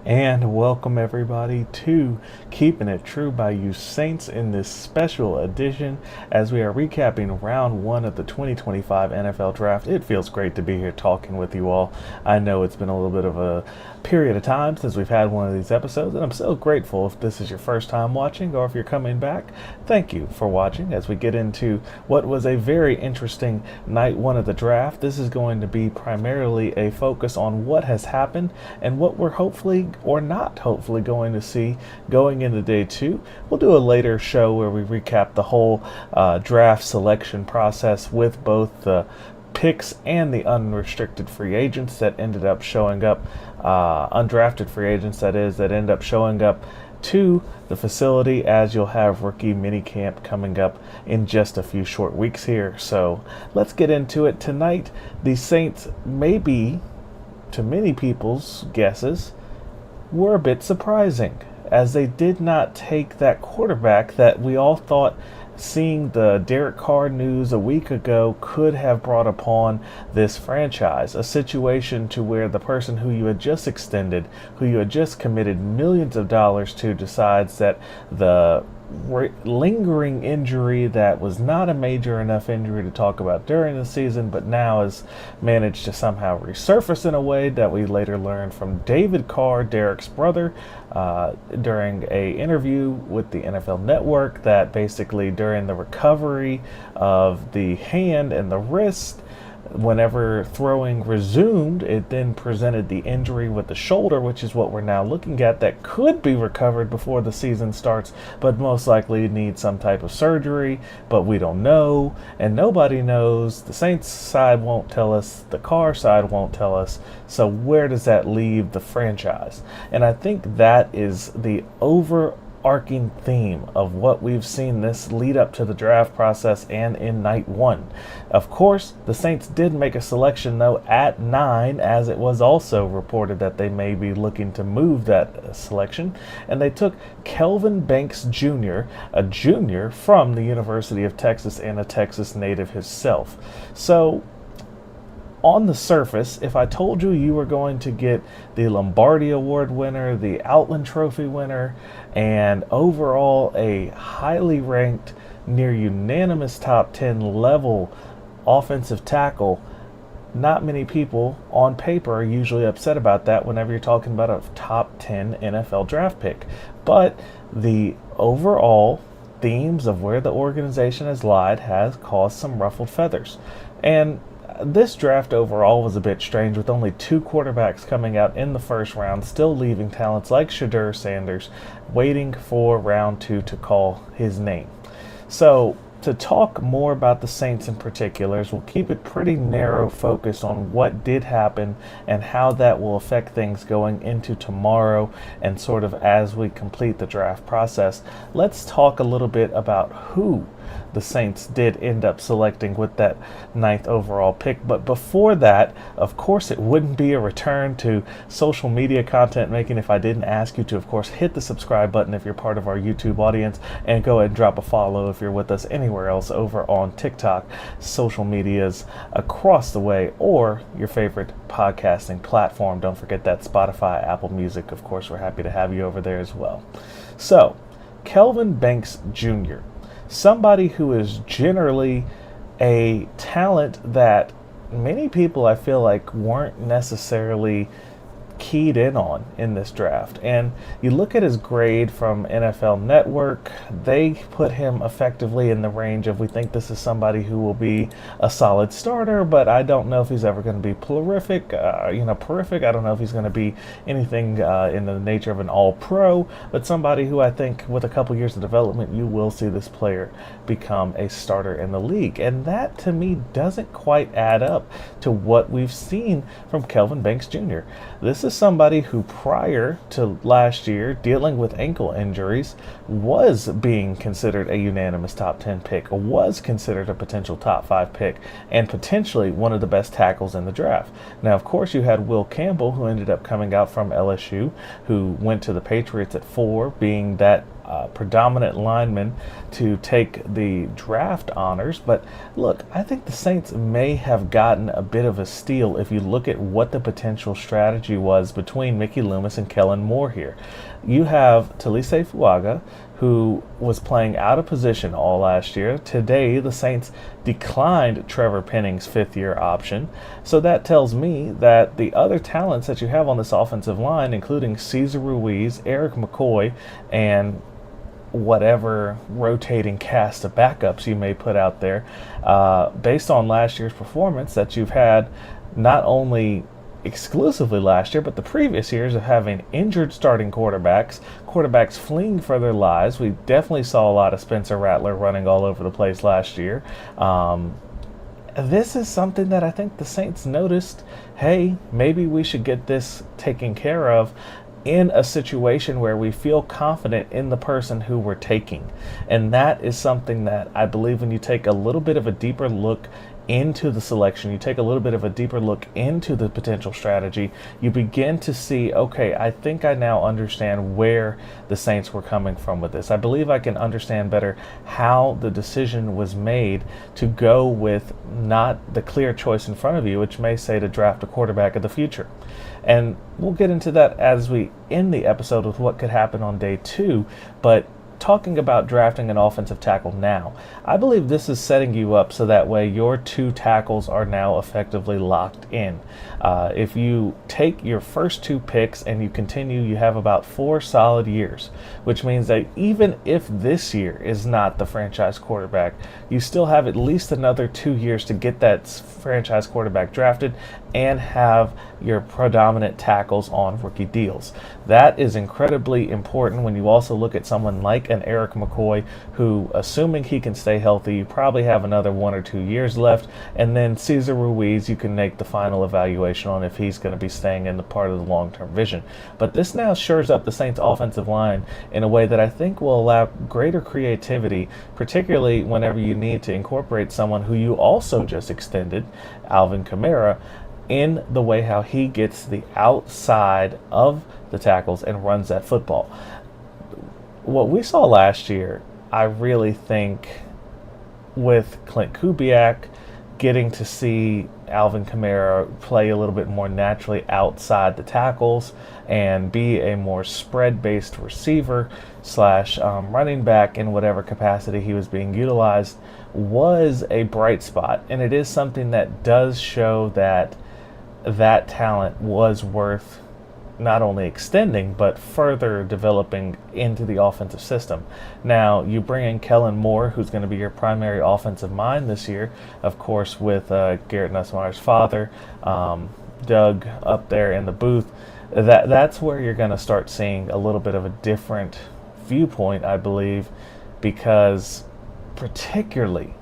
And welcome everybody to Keeping It True by You Saints in this special edition as we are recapping round one of the 2025 NFL Draft. It feels great to be here talking with you all. I know it's been a little bit of a period of time since we've had one of these episodes, and I'm so grateful if this is your first time watching or if you're coming back. Thank you for watching as we get into what was a very interesting night one of the draft. This is going to be primarily a focus on what has happened and what we're hopefully or not hopefully going to see going into day two. We'll do a later show where we recap the whole draft selection process with both the picks and the unrestricted free agents that ended up showing up, undrafted free agents that end up showing up to the facility, as you'll have rookie minicamp coming up in just a few short weeks here. So let's get into it. Tonight, the Saints, maybe to many people's guesses, were a bit surprising, as they did not take that quarterback that we all thought, seeing the Derek Carr news a week ago, could have brought upon this franchise. A situation to where the person who you had just extended, who you had just committed millions of dollars to, decides that the lingering injury that was not a major enough injury to talk about during the season, but now has managed to somehow resurface in a way that we later learned from David Carr, Derek's brother, during a interview with the NFL Network, that basically during the recovery of the hand and the wrist, whenever throwing resumed, it then presented the injury with the shoulder, which is what we're now looking at, that could be recovered before the season starts, but most likely needs some type of surgery. But we don't know, and nobody knows. The Saints side won't tell us, the Carr side won't tell us. So where does that leave the franchise? And I think that is the overarching theme of what we've seen this lead up to the draft process and in night one. Of course, the Saints did make a selection though at 9, as it was also reported that they may be looking to move that selection, and they took Kelvin Banks Jr., a junior from the University of Texas and a Texas native himself. So on the surface, if I told you you were going to get the Lombardi Award winner, the Outland Trophy winner, and overall a highly ranked, near unanimous top 10 level offensive tackle, not many people on paper are usually upset about that whenever you're talking about a top 10 NFL draft pick. But the overall themes of where the organization has lied has caused some ruffled feathers. And this draft overall was a bit strange, with only 2 quarterbacks coming out in the first round, still leaving talents like Shedeur Sanders waiting for round 2 to call his name. So to talk more about the Saints in particulars, we'll keep it pretty narrow focused on what did happen and how that will affect things going into tomorrow and sort of as we complete the draft process. Let's talk a little bit about who the Saints did end up selecting with that 9th overall pick. But before that, of course, it wouldn't be a return to social media content making if I didn't ask you to, of course, hit the subscribe button if you're part of our YouTube audience, and go ahead and drop a follow if you're with us anywhere else over on TikTok, social medias across the way, or your favorite podcasting platform. Don't forget that Spotify, Apple Music, of course, we're happy to have you over there as well. So, Kelvin Banks Jr., somebody who is generally a talent that many people, I feel like, weren't necessarily keyed in on in this draft. And you look at his grade from NFL Network, they put him effectively in the range of, we think this is somebody who will be a solid starter, but I don't know if he's ever going to be prolific, prolific. I don't know if he's going to be anything in the nature of an all-pro, but somebody who I think with a couple years of development, you will see this player become a starter in the league. And that, to me, doesn't quite add up to what we've seen from Kelvin Banks Jr. This is somebody who, prior to last year, dealing with ankle injuries, was being considered a unanimous top 10 pick, was considered a potential top 5 pick, and potentially one of the best tackles in the draft. Now, of course, you had Will Campbell, who ended up coming out from LSU, who went to the Patriots at 4, being that predominant linemen to take the draft honors. But look, I think the Saints may have gotten a bit of a steal if you look at what the potential strategy was between Mickey Loomis and Kellen Moore here. You have Talise Fuaga, who was playing out of position all last year. Today, the Saints declined Trevor Penning's fifth-year option. So that tells me that the other talents that you have on this offensive line, including Cesar Ruiz, Eric McCoy, and whatever rotating cast of backups you may put out there, based on last year's performance that you've had not only exclusively last year, but the previous years of having injured starting quarterbacks fleeing for their lives. We definitely saw a lot of Spencer Rattler running all over the place last year. This is something that I think the Saints noticed, hey, maybe we should get this taken care of in a situation where we feel confident in the person who we're taking. And that is something that I believe when you take a little bit of a deeper look into the selection, you take a little bit of a deeper look into the potential strategy, you begin to see, okay, I think I now understand where the Saints were coming from with this. I believe I can understand better how the decision was made to go with not the clear choice in front of you, which may say to draft a quarterback of the future. And we'll get into that as we end the episode with what could happen on day 2, but talking about drafting an offensive tackle now, I believe this is setting you up so that way your 2 tackles are now effectively locked in. If you take your first 2 picks and you continue, you have about 4 solid years, which means that even if this year is not the franchise quarterback, you still have at least another 2 years to get that franchise quarterback drafted and have your predominant tackles on rookie deals. That is incredibly important when you also look at someone like an Eric McCoy, who, assuming he can stay healthy, you probably have another 1 or 2 years left, and then Cesar Ruiz, you can make the final evaluation on if he's going to be staying in the part of the long-term vision. But this now shores up the Saints' offensive line in a way that I think will allow greater creativity, particularly whenever you need to incorporate someone who you also just extended, Alvin Kamara, in the way how he gets the outside of the tackles and runs that football. What we saw last year, I really think, with Clint Kubiak, getting to see Alvin Kamara play a little bit more naturally outside the tackles and be a more spread-based receiver slash running back in whatever capacity he was being utilized, was a bright spot. And it is something that does show that that talent was worth not only extending but further developing into the offensive system. Now you bring in Kellen Moore, who's going to be your primary offensive mind this year, of course, with Garrett Nussmeier's father, Doug, up there in the booth. That's where you're going to start seeing a little bit of a different viewpoint, I believe, because particularly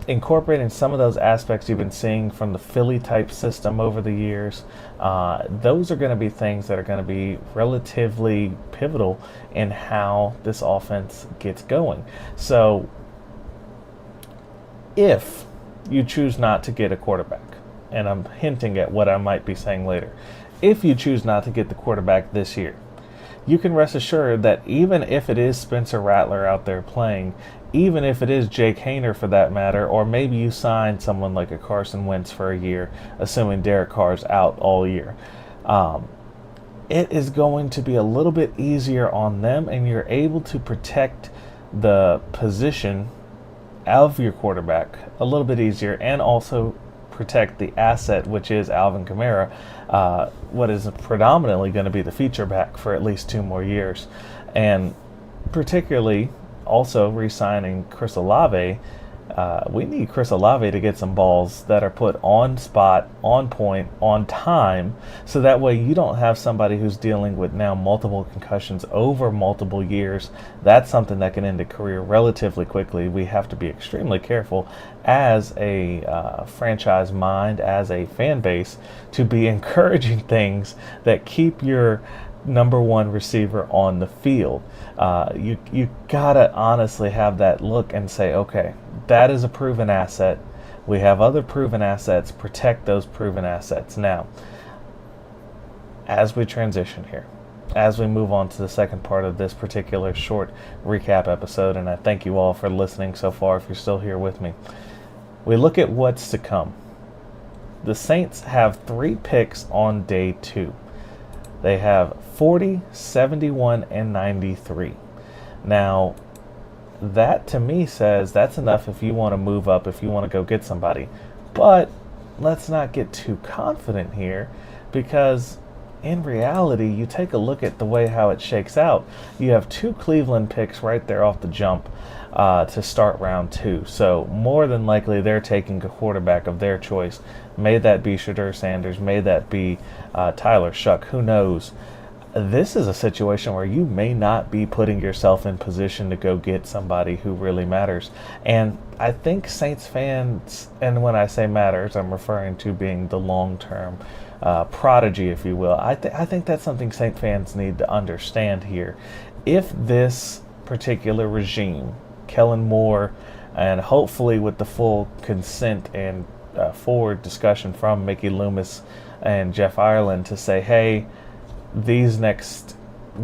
incorporating some of those aspects you've been seeing from the Philly type system over the years, those are going to be things that are going to be relatively pivotal in how this offense gets going. So if you choose not to get a quarterback, and I'm hinting at what I might be saying later, if you choose not to get the quarterback this year, you can rest assured that even if it is Spencer Rattler out there playing, even if it is Jake Haener for that matter, or maybe you sign someone like a Carson Wentz for a year, assuming Derek Carr's out all year, it is going to be a little bit easier on them, and you're able to protect the position of your quarterback a little bit easier, and also protect the asset, which is Alvin Kamara, what is predominantly going to be the feature back for at least 2 more years. And particularly also re-signing Chris Olave, we need Chris Olave to get some balls that are put on spot, on point, on time, so that way you don't have somebody who's dealing with now multiple concussions over multiple years. That's something that can end a career relatively quickly. We have to be extremely careful as a franchise mind, as a fan base, to be encouraging things that keep your number 1 receiver on the field. You gotta honestly have that look and say, okay, that is a proven asset. We have other proven assets. Protect those proven assets. Now, as we transition here, as we move on to the second part of this particular short recap episode, and I thank you all for listening so far if you're still here with me, we look at what's to come. The Saints have 3 picks on day 2. They have 40, 71, and 93. Now, that to me says that's enough if you want to move up, if you want to go get somebody. But let's not get too confident here, because in reality, you take a look at the way how it shakes out. You have 2 Cleveland picks right there off the jump to start round 2. So more than likely, they're taking a quarterback of their choice. May that be Shedeur Sanders, may that be Tyler Shough, who knows. This is a situation where you may not be putting yourself in position to go get somebody who really matters. And I think Saints fans, and when I say matters, I'm referring to being the long-term prodigy, if you will. I think that's something Saints fans need to understand here. If this particular regime, Kellen Moore, and hopefully with the full consent and forward discussion from Mickey Loomis and Jeff Ireland to say, hey, these next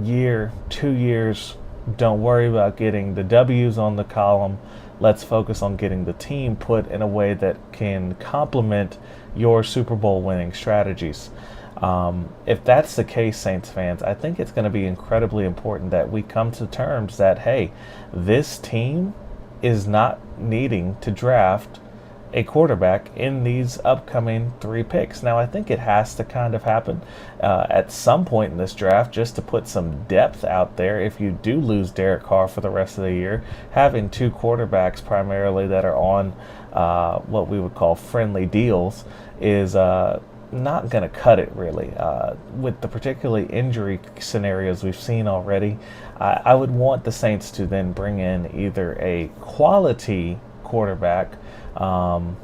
year, 2 years, don't worry about getting the W's on the column. Let's focus on getting the team put in a way that can complement your Super Bowl winning strategies. If that's the case, Saints fans, I think it's going to be incredibly important that we come to terms that, hey, this team is not needing to draft a quarterback in these upcoming 3 picks. Now, I think it has to kind of happen at some point in this draft just to put some depth out there. If you do lose Derek Carr for the rest of the year, having 2 quarterbacks primarily that are on what we would call friendly deals is not going to cut it, really. With the particularly injury scenarios we've seen already, I would want the Saints to then bring in either a quality quarterback,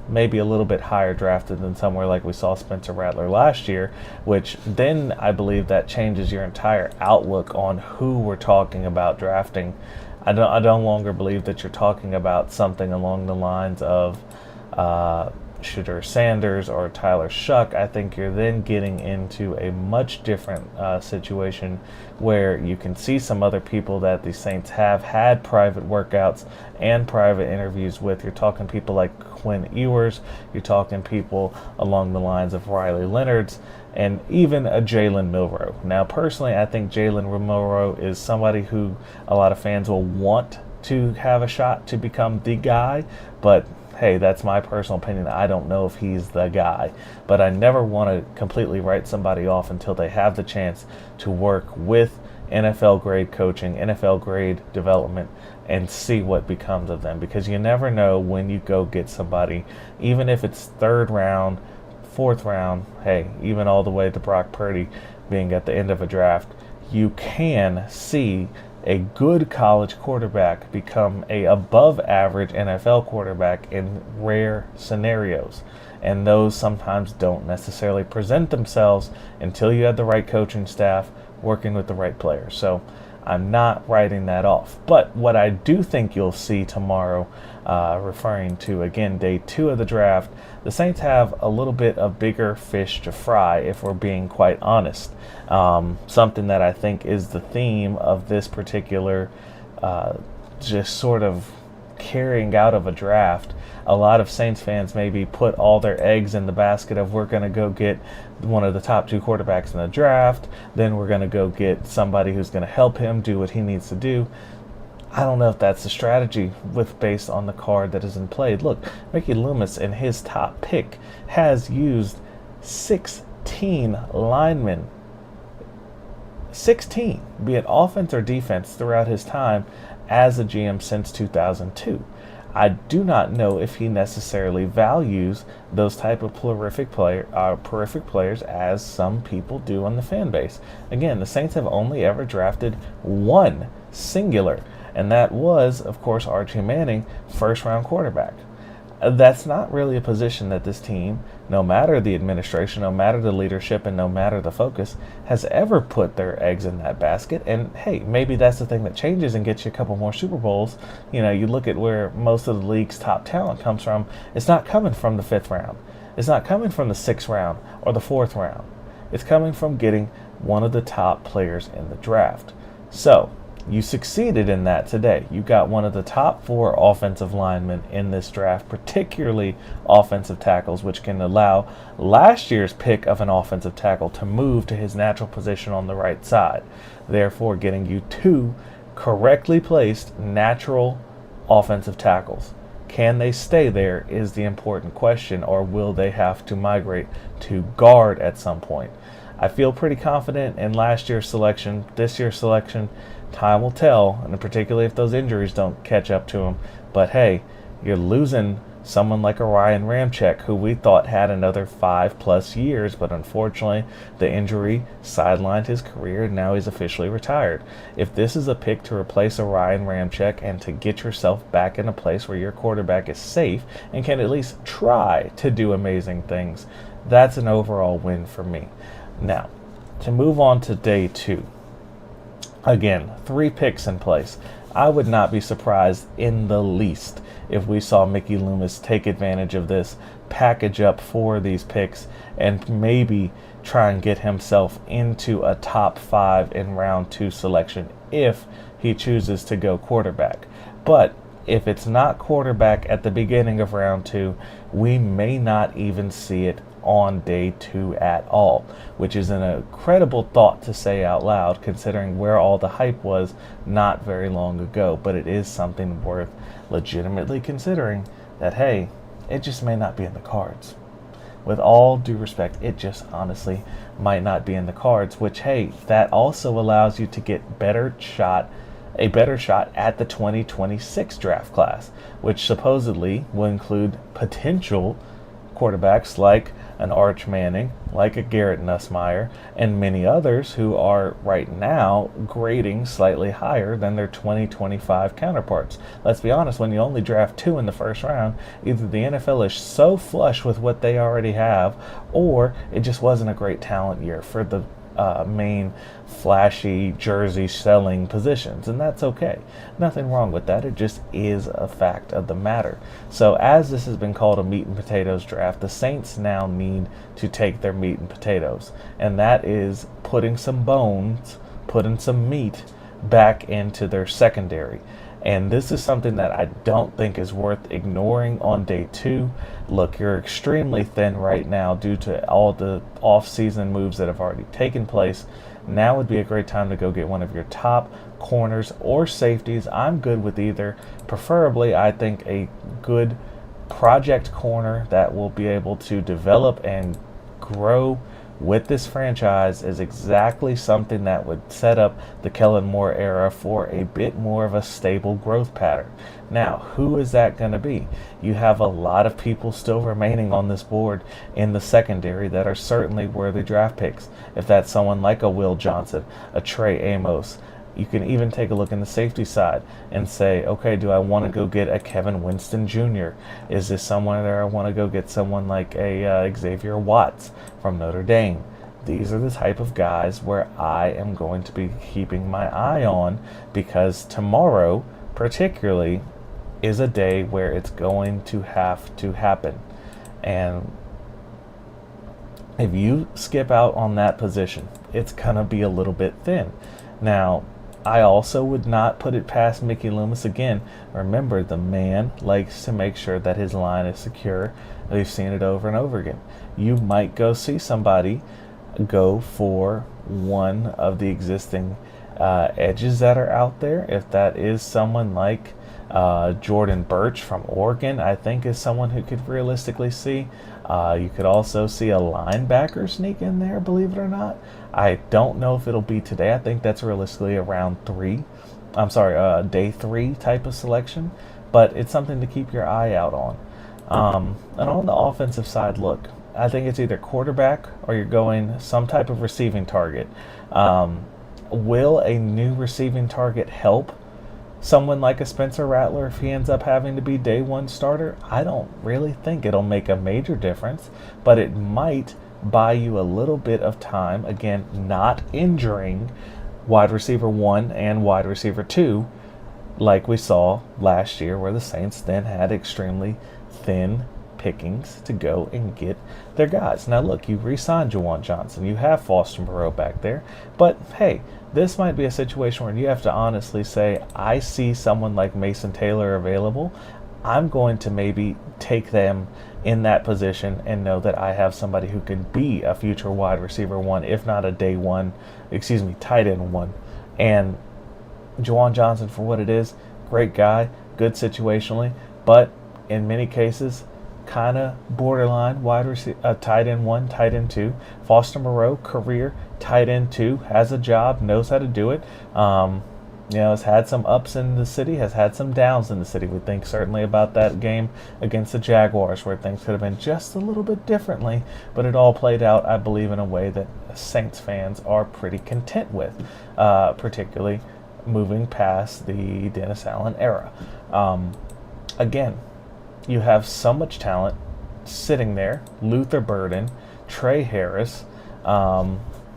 maybe a little bit higher drafted than somewhere like we saw Spencer Rattler last year, which then I believe that changes your entire outlook on who we're talking about drafting. I no longer believe that you're talking about something along the lines of Shedeur Sanders or Tyler Shough. I think you're then getting into a much different situation where you can see some other people that the Saints have had private workouts and private interviews with. You're talking people like Quinn Ewers, you're talking people along the lines of Riley Leonard's, and even a Jalen Milroe. Now, personally, I think Jalen Milroe is somebody who a lot of fans will want to have a shot to become the guy, but hey, that's my personal opinion. I don't know if he's the guy, but I never want to completely write somebody off until they have the chance to work with NFL grade coaching, NFL grade development, and see what becomes of them, because you never know when you go get somebody, even if it's 3rd round, 4th round, hey, even all the way to Brock Purdy being at the end of a draft, you can see a good college quarterback become a above average NFL quarterback in rare scenarios. And those sometimes don't necessarily present themselves until you have the right coaching staff working with the right players. So I'm not writing that off. But what I do think you'll see tomorrow, referring to, again, day 2 of the draft, the Saints have a little bit of bigger fish to fry, if we're being quite honest. Something that I think is the theme of this particular just sort of carrying out of a draft. A lot of Saints fans maybe put all their eggs in the basket of, we're going to go get one of the top 2 quarterbacks in the draft, then we're going to go get somebody who's going to help him do what he needs to do. I don't know if that's the strategy based on the card that is in play. Look, Mickey Loomis in his top pick has used 16 linemen, 16, be it offense or defense, throughout his time as a GM since 2002. I do not know if he necessarily values those type of prolific players as some people do on the fan base. Again, the Saints have only ever drafted 1 singular, and that was, of course, Archie Manning, 1st-round quarterback. That's not really a position that this team, no matter the administration, no matter the leadership, and no matter the focus, has ever put their eggs in that basket. And hey, maybe that's the thing that changes and gets you a couple more Super Bowls. You know, you look at where most of the league's top talent comes from. It's not coming from the 5th round. It's not coming from the 6th round or the 4th round. It's coming from getting one of the top players in the draft. So, you succeeded in that today. You got one of the top 4 offensive linemen in this draft, particularly offensive tackles, which can allow last year's pick of an offensive tackle to move to his natural position on the right side, therefore getting you 2 correctly placed natural offensive tackles. Can they stay there is the important question, or will they have to migrate to guard at some point? I feel pretty confident in last year's selection. This year's selection, time will tell, and particularly if those injuries don't catch up to him. But hey, you're losing someone like a Ryan Ramczyk, who we thought had another 5+ years, but unfortunately the injury sidelined his career, and now he's officially retired. If this is a pick to replace a Ryan Ramczyk and to get yourself back in a place where your quarterback is safe and can at least try to do amazing things, that's an overall win for me. Now, to move on to day 2. Again, 3 picks in place. I would not be surprised in the least if we saw Mickey Loomis take advantage of this, package up 4 of these picks, and maybe try and get himself into a top 5 in round 2 selection if he chooses to go quarterback. But if it's not quarterback at the beginning of round 2, we may not even see it on day 2 at all, which is an incredible thought to say out loud considering where all the hype was not very long ago. But it is something worth legitimately considering, that hey, it just may not be in the cards. With all due respect, it just honestly might not be in the cards, which hey, that also allows you to get a better shot at the 2026 draft class, which supposedly will include potential quarterbacks like an Arch Manning, like a Garrett Nussmeier, and many others who are right now grading slightly higher than their 2025 counterparts. Let's be honest, when you only draft 2 in the first round, either the NFL is so flush with what they already have, or it just wasn't a great talent year for the main flashy jersey selling positions, and that's okay. Nothing wrong with that. It just is a fact of the matter. So as this has been called a meat and potatoes draft, the Saints now need to take their meat and potatoes, and that is putting some bones, putting some meat back into their secondary. And this is something that I don't think is worth ignoring on day 2. Look, you're extremely thin right now due to all the off-season moves that have already taken place. Now would be a great time to go get one of your top corners or safeties. I'm good with either. Preferably, I think a good project corner that will be able to develop and grow with this franchise is exactly something that would set up the Kellen Moore era for a bit more of a stable growth pattern. Now, who is that going to be? You have a lot of people still remaining on this board in the secondary that are certainly worthy draft picks. If that's someone like a Will Johnson, a Trey Amos, you can even take a look in the safety side and say, okay, do I want to go get a Kevin Winston Jr.? Is this someone there I want to go get someone like a Xavier Watts from Notre Dame? These are the type of guys where I am going to be keeping my eye on, because tomorrow, particularly, is a day where it's going to have to happen. And if you skip out on that position, it's going to be a little bit thin. Now, I also would not put it past Mickey Loomis again. Remember, the man likes to make sure that his line is secure. We've seen it over and over again. You might go see somebody go for one of the existing edges that are out there. If that is someone like Jordan Birch from Oregon, I think is someone who could realistically see. You could also see a linebacker sneak in there, believe it or not. I don't know if it'll be today. I think that's realistically around day 3 type of selection, but it's something to keep your eye out on. And on the offensive side, look, I think it's either quarterback or you're going some type of receiving target. Will a new receiving target help someone like a Spencer Rattler if he ends up having to be day 1 starter? I don't really think it'll make a major difference, but it might buy you a little bit of time, again, not injuring wide receiver 1 and wide receiver 2 like we saw last year, where the Saints then had extremely thin pickings to go and get their guys. Now look, you re-signed Juwan Johnson, you have Foster Moreau back there, but hey, this might be a situation where you have to honestly say, I see someone like Mason Taylor available, I'm going to maybe take them in that position and know that I have somebody who could be a future wide receiver one, if not a tight end one. And Juwan Johnson, for what it is, great guy, good situationally, but in many cases, kind of borderline tight end one, tight end two. Foster Moreau, career tight end two, has a job, knows how to do it. Has had some ups in the city, has had some downs in the city. We think certainly about that game against the Jaguars where things could have been just a little bit differently, but it all played out, I believe, in a way that Saints fans are pretty content with, particularly moving past the Dennis Allen era. Again, you have so much talent sitting there. Luther Burden, Trey Harris.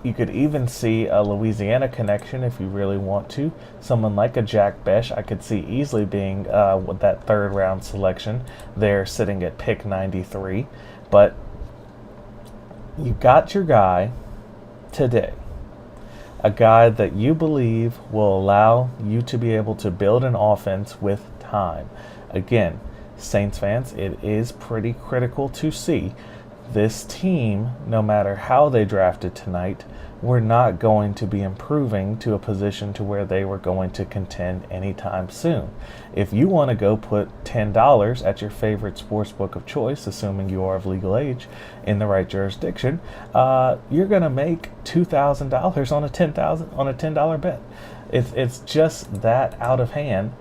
You could even see a Louisiana connection if you really want to. Someone like a Jack Besh, I could see easily being with that third round selection there sitting at pick 93. But you got your guy today. A guy that you believe will allow you to be able to build an offense with time. Again, Saints fans, it is pretty critical to see this team, no matter how they drafted tonight, were not going to be improving to a position to where they were going to contend anytime soon. If you want to go put $10 at your favorite sports book of choice, assuming you are of legal age in the right jurisdiction, you're going to make $2,000 on a $10 bet. It's just that out of hand,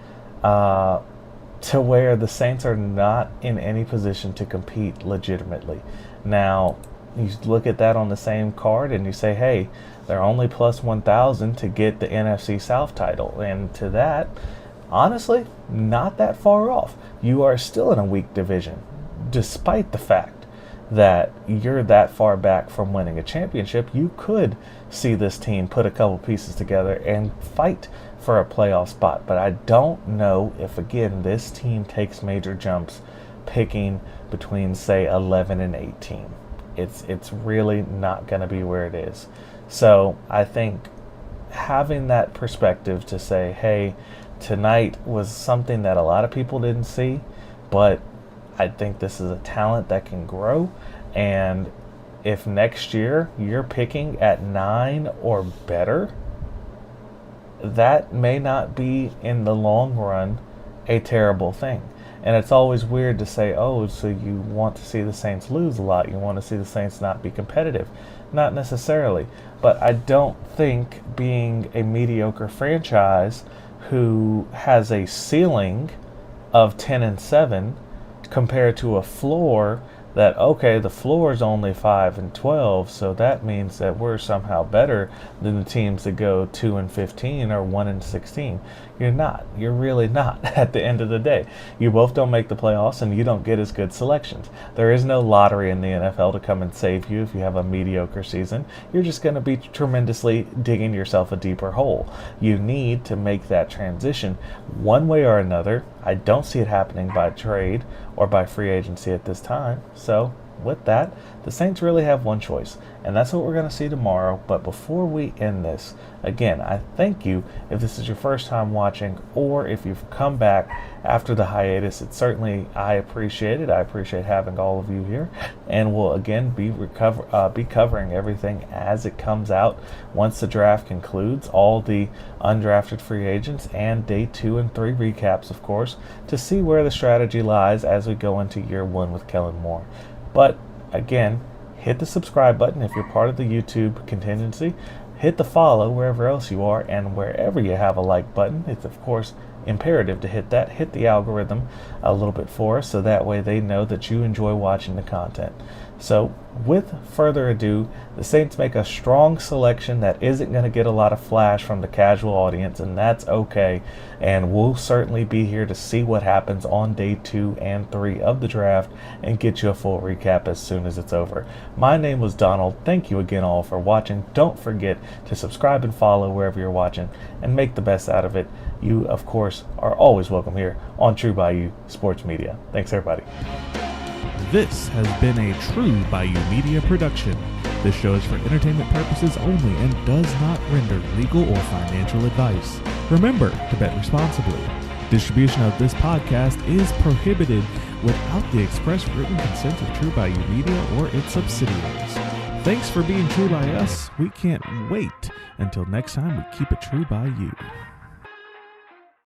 to where the Saints are not in any position to compete legitimately. Now, you look at that on the same card and you say, hey, they're only plus 1,000 to get the NFC South title. And to that, honestly, not that far off. You are still in a weak division, despite the fact that you're that far back from winning a championship. You could see this team put a couple pieces together and fight for a playoff spot. But I don't know if, again, this team takes major jumps picking between, say, 11 and 18. It's really not going to be where it is. So I think having that perspective to say, hey, tonight was something that a lot of people didn't see, but I think this is a talent that can grow. And if next year you're picking at 9 or better, that may not be in the long run a terrible thing. And it's always weird to say, oh, so you want to see the Saints lose a lot. You want to see the Saints not be competitive. Not necessarily. But I don't think being a mediocre franchise who has a ceiling of 10-7 compared to a floor that, okay, the floor is only 5-12, so that means that we're somehow better than the teams that go 2-15 or 1-16. You're not. You're really not at the end of the day. You both don't make the playoffs and you don't get as good selections. There is no lottery in the NFL to come and save you if you have a mediocre season. You're just going to be tremendously digging yourself a deeper hole. You need to make that transition one way or another. I don't see it happening by trade or by free agency at this time. So with that, the Saints really have one choice, and that's what we're going to see tomorrow. But before we end this, again, I thank you if this is your first time watching or if you've come back after the hiatus. I appreciate it. I appreciate having all of you here, and we'll again be covering everything as it comes out once the draft concludes, all the undrafted free agents and day 2 and 3 recaps, of course, to see where the strategy lies as we go into year 1 with Kellen Moore. But again, hit the subscribe button if you're part of the YouTube contingency. Hit the follow wherever else you are, and wherever you have a like button, it's of course imperative to hit that. Hit the algorithm a little bit for us so that way they know that you enjoy watching the content. So with further ado, the Saints make a strong selection that isn't going to get a lot of flash from the casual audience, and that's okay. And we'll certainly be here to see what happens on day 2 and 3 of the draft and get you a full recap as soon as it's over. My name was Donald. Thank you again all for watching. Don't forget to subscribe and follow wherever you're watching and make the best out of it. You, of course, are always welcome here on True Bayou Sports Media. Thanks, everybody. This has been a True by You Media production. This show is for entertainment purposes only and does not render legal or financial advice. Remember to bet responsibly. Distribution of this podcast is prohibited without the express written consent of True by You Media or its subsidiaries. Thanks for being true by us. We can't wait until next time we keep it true by you.